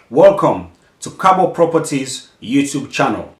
Welcome to Cabo Properties YouTube channel.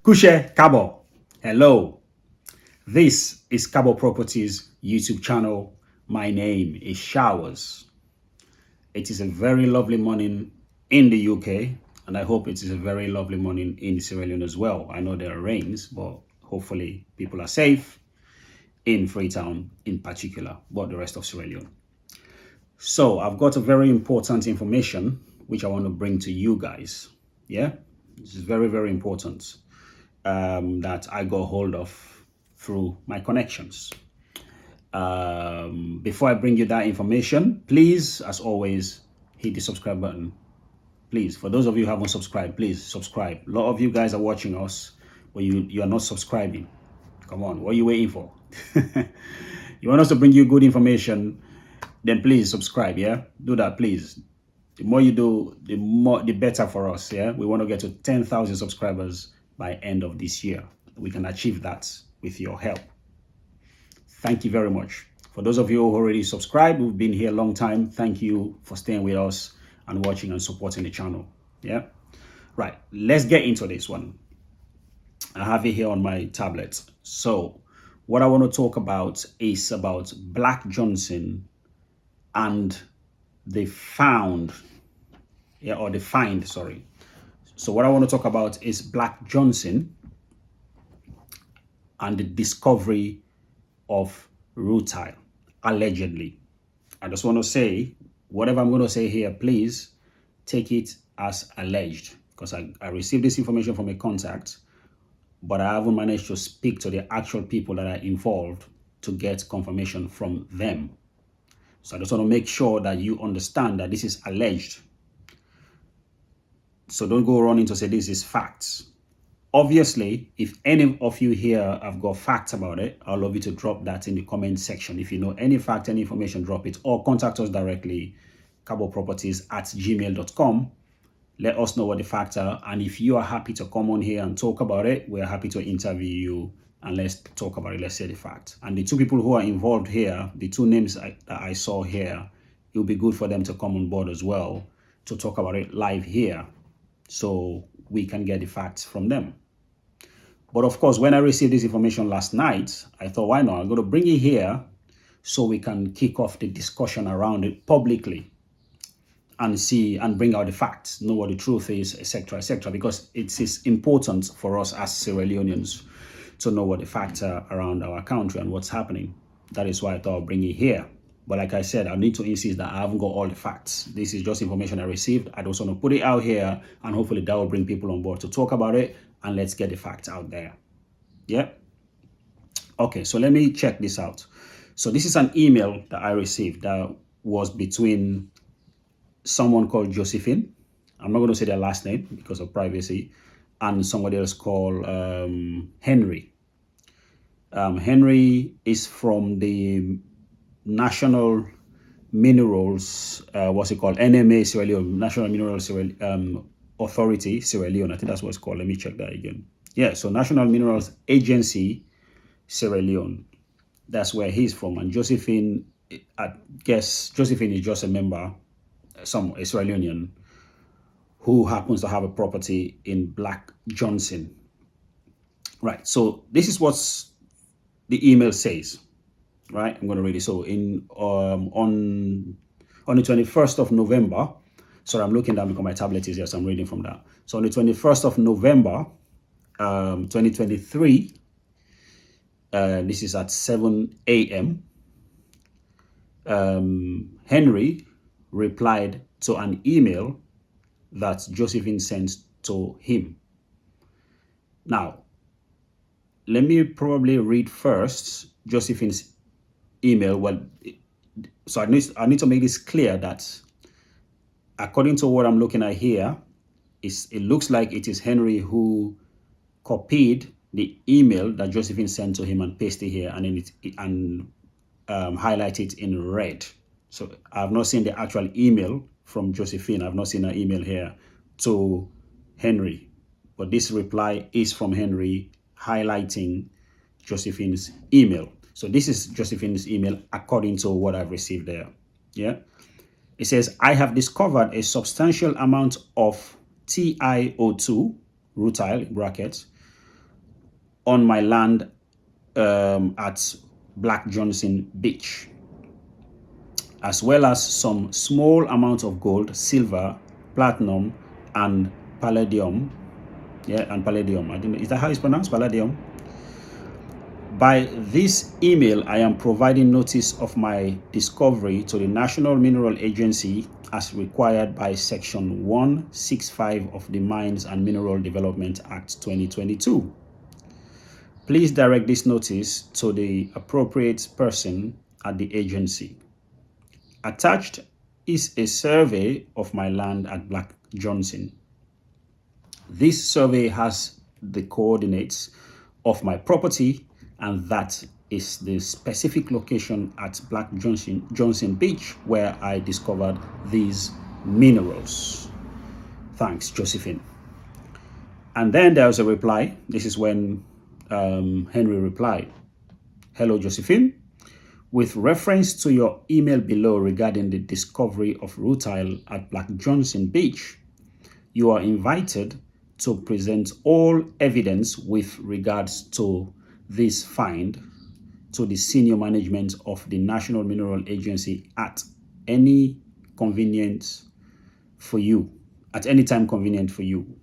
Kushe Cabo. Hello. This is Cabo Properties YouTube channel. My name is Showers. It is a very lovely morning in the UK, and I hope it is a very lovely morning in Sierra Leone as well. I know there are rains, but hopefully people are safe in Freetown in particular, but the rest of Sierra Leone. So I've got a very important information which I want to bring to you guys. Yeah, this is very, very important that I got hold of through my connections. Before I bring you that information, please, as always, hit the subscribe button. Please, for those of you who haven't subscribed, please subscribe. A lot of you guys are watching us, but you are not subscribing. Come on, what are you waiting for? You want us to bring you good information, then please subscribe, yeah? Do that, please. The more you do, the better for us, yeah? We want to get to 10,000 subscribers by end of this year. We can achieve that with your help. Thank you very much. For those of you who already subscribed, who've been here a long time, thank you for staying with us and watching and supporting the channel. Yeah, right. Let's get into this one. I have it here on my tablet. So what I want to talk about is about Black Johnson and the find. Sorry. So what I want to talk about is Black Johnson and the discovery of Rutile, allegedly. I just want to say, whatever I'm going to say here, please take it as alleged, because I received this information from a contact, but I haven't managed to speak to the actual people that are involved to get confirmation from them. So I just want to make sure that you understand that this is alleged. So don't go running to say this is facts. Obviously, if any of you here have got facts about it, I'd love you to drop that in the comment section. If you know any fact, any information, drop it, or contact us directly, caboproperties@gmail.com. Let us know what the facts are. And if you are happy to come on here and talk about it, we're happy to interview you and let's talk about it. Let's say the fact. And the two people who are involved here, the two names that I saw here, it would be good for them to come on board as well to talk about it live here so we can get the facts from them. But of course, when I received this information last night, I thought, why not? I'm going to bring it here so we can kick off the discussion around it publicly and see and bring out the facts, know what the truth is, etc., because it is important for us as Sierra Leoneans to know what the facts are around our country and what's happening. That is why I thought I'll bring it here. But like I said, I need to insist that I haven't got all the facts. This is just information I received. I just want to put it out here, and hopefully that will bring people on board to talk about it, and let's get the facts out there. Yeah. Okay, so let me check this out. So this is an email that I received that was between someone called Josephine. I'm not going to say their last name because of privacy, and somebody else called Henry. Henry is from the National Minerals, NMA Sierra Leone, National Minerals Authority Sierra Leone. I think that's what it's called. Let me check that again. Yeah, so National Minerals Agency Sierra Leone. That's where he's from. And Josephine, I guess Josephine is just a member, a Sierra Leonean who happens to have a property in Black Johnson. Right, so this is what the email says. Right, I'm going to read it. So on the 21st of November, sorry, I'm looking down because my tablet is here, so I'm reading from that. So on the 21st of November, 2023, this is at 7 a.m. Henry replied to an email that Josephine sent to him. Now, let me probably read first Josephine's email. Well, so I need to make this clear that according to what I'm looking at here, it looks like it is Henry who copied the email that Josephine sent to him and pasted here, and then highlight it in red. So I've not seen the actual email from Josephine. I've not seen her email here, to Henry. But this reply is from Henry highlighting Josephine's email. So this is Josephine's email according to what I've received there. Yeah. It says, I have discovered a substantial amount of TiO2, rutile, brackets, on my land at Black Johnson Beach, as well as some small amount of gold, silver, platinum, and palladium. Yeah, and palladium. I didn't know, is that how it's pronounced? Palladium. By this email, I am providing notice of my discovery to the National Mineral Agency as required by Section 165 of the Mines and Mineral Development Act 2022. Please direct this notice to the appropriate person at the agency. Attached is a survey of my land at Black Johnson. This survey has the coordinates of my property, and that is the specific location at Black Johnson Beach where I discovered these minerals. Thanks, Josephine. And then there was a reply. This is when Henry replied, hello, Josephine. With reference to your email below regarding the discovery of rutile at Black Johnson Beach, you are invited to present all evidence with regards to this find to the senior management of the National Mineral Agency at any convenience for you, at any time convenient for you.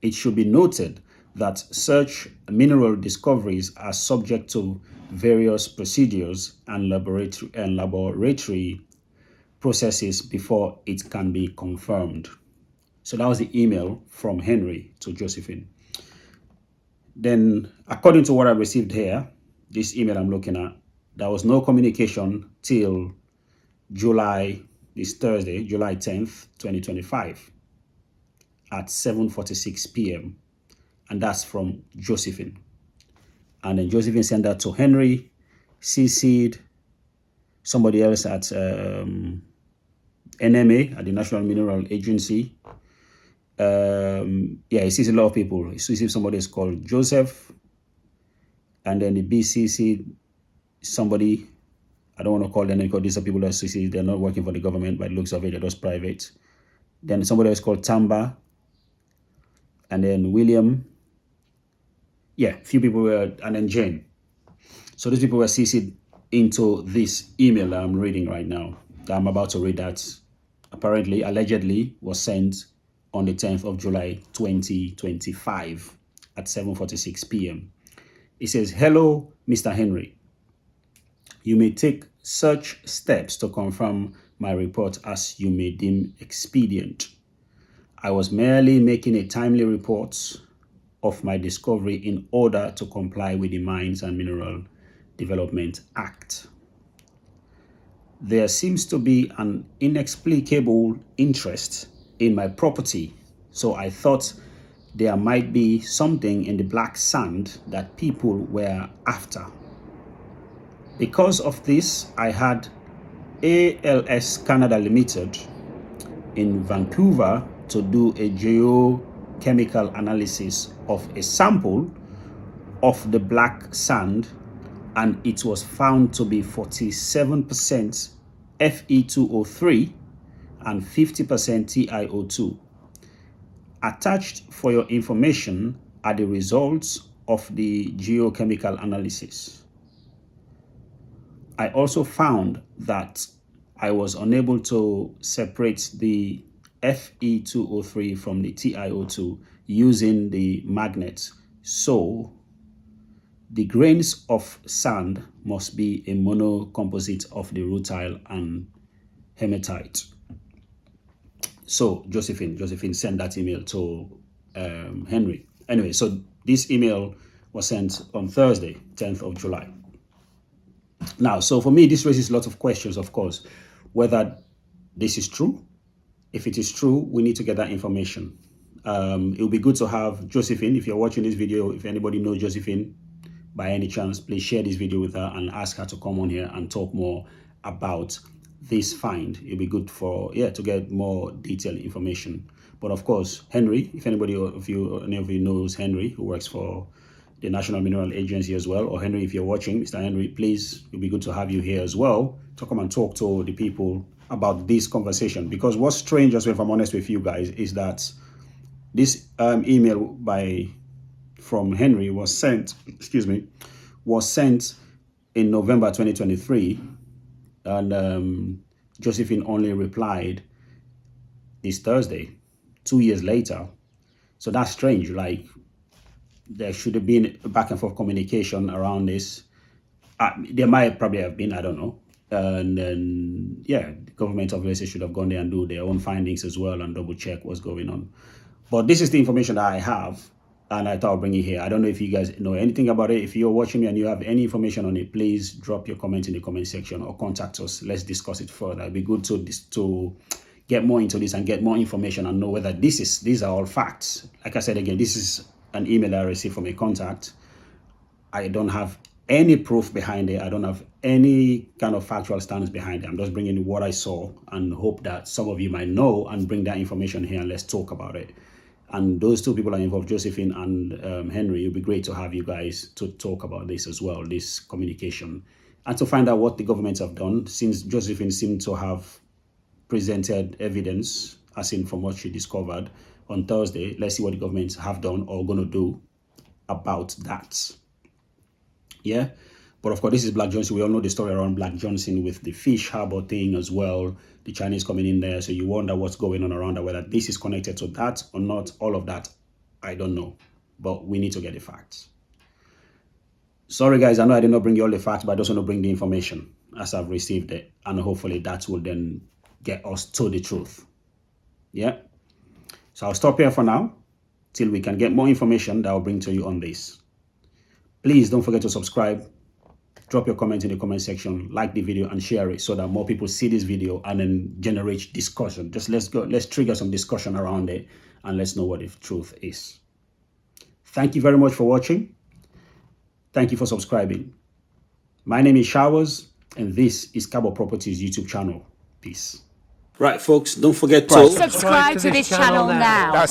It should be noted that such mineral discoveries are subject to various procedures and laboratory processes before it can be confirmed. So that was the email from Henry to Josephine. Then, according to what I received here, this email I'm looking at, there was no communication till this Thursday, July 10th, 2025 at 7:46 p.m. And that's from Josephine. And then Josephine sent that to Henry, CC'd somebody else at NMA, at the National Mineral Agency. He sees a lot of people. He sees somebody is called Joseph, and then the BCC, somebody, I don't want to call them because these are people that CC, they're not working for the government by the looks of it, they're just private. Then somebody else called Tamba, and then William. Yeah, a few people were, and then Jane. So these people were CC'd into this email that I'm reading right now, that I'm about to read, that apparently, allegedly, was sent on the 10th of July, 2025 at 7:46 p.m. It says, hello, Mr. Henry. You may take such steps to confirm my report as you may deem expedient. I was merely making a timely report of my discovery in order to comply with the Mines and Mineral Development Act. There seems to be an inexplicable interest in my property, so I thought there might be something in the black sand that people were after. Because of this, I had ALS Canada Limited in Vancouver to do a geochemical analysis of a sample of the black sand, and it was found to be 47% Fe2O3 and 50% TiO2. Attached for your information are the results of the geochemical analysis. I also found that I was unable to separate the Fe2O3 from the TiO2 using the magnet, so the grains of sand must be a monocomposite of the rutile and hematite. So Josephine sent that email to Henry. Anyway, so this email was sent on Thursday, 10th of July. Now, so for me, this raises lots of questions, of course, whether this is true. If it is true, we need to get that information. It would be good to have Josephine, if you're watching this video, if anybody knows Josephine, by any chance, please share this video with her and ask her to come on here and talk more about this find. It'll be good for, to get more detailed information. But of course, Henry, if anybody of you, any of you knows Henry, who works for the National Mineral Agency as well, or Henry, if you're watching, Mr. Henry, please, it'll be good to have you here as well to come and talk to the people about this conversation. Because what's strange as well, if I'm honest with you guys, is that this email from Henry was sent, in November 2023, and Josephine only replied this Thursday, 2 years later. So that's strange. Like, there should have been a back and forth communication around this. There might probably have been, I don't know. And then, the government obviously should have gone there and do their own findings as well and double check what's going on. But this is the information that I have, and I thought I'll bring it here. I don't know if you guys know anything about it. If you're watching me and you have any information on it, please drop your comment in the comment section or contact us. Let's discuss it further. It'd be good to get more into this and get more information and know whether these are all facts. Like I said again, this is an email I received from a contact. I don't have any proof behind it. I don't have any kind of factual stance behind it. I'm just bringing what I saw and hope that some of you might know and bring that information here and let's talk about it. And those two people are involved, Josephine and Henry. It would be great to have you guys to talk about this as well, this communication, and to find out what the governments have done, since Josephine seemed to have presented evidence, as in from what she discovered on Thursday. Let's see what the governments have done or going to do about that. Yeah. But of course, this is Black Johnson. We all know the story around Black Johnson with the fish harbor thing as well. The Chinese coming in there. So you wonder what's going on around that, whether this is connected to that or not. All of that, I don't know. But we need to get the facts. Sorry, guys. I know I did not bring you all the facts, but I just want to bring the information as I've received it. And hopefully that will then get us to the truth. Yeah. So I'll stop here for now till we can get more information that I'll bring to you on this. Please don't forget to subscribe. Drop your comment in the comment section, like the video and share it so that more people see this video and then generate discussion. Just let's trigger some discussion around it and let's know what the truth is. Thank you very much for watching. Thank you for subscribing. My name is Showers and this is Cabo Properties YouTube channel. Peace. Right, folks, don't forget to subscribe to this channel now.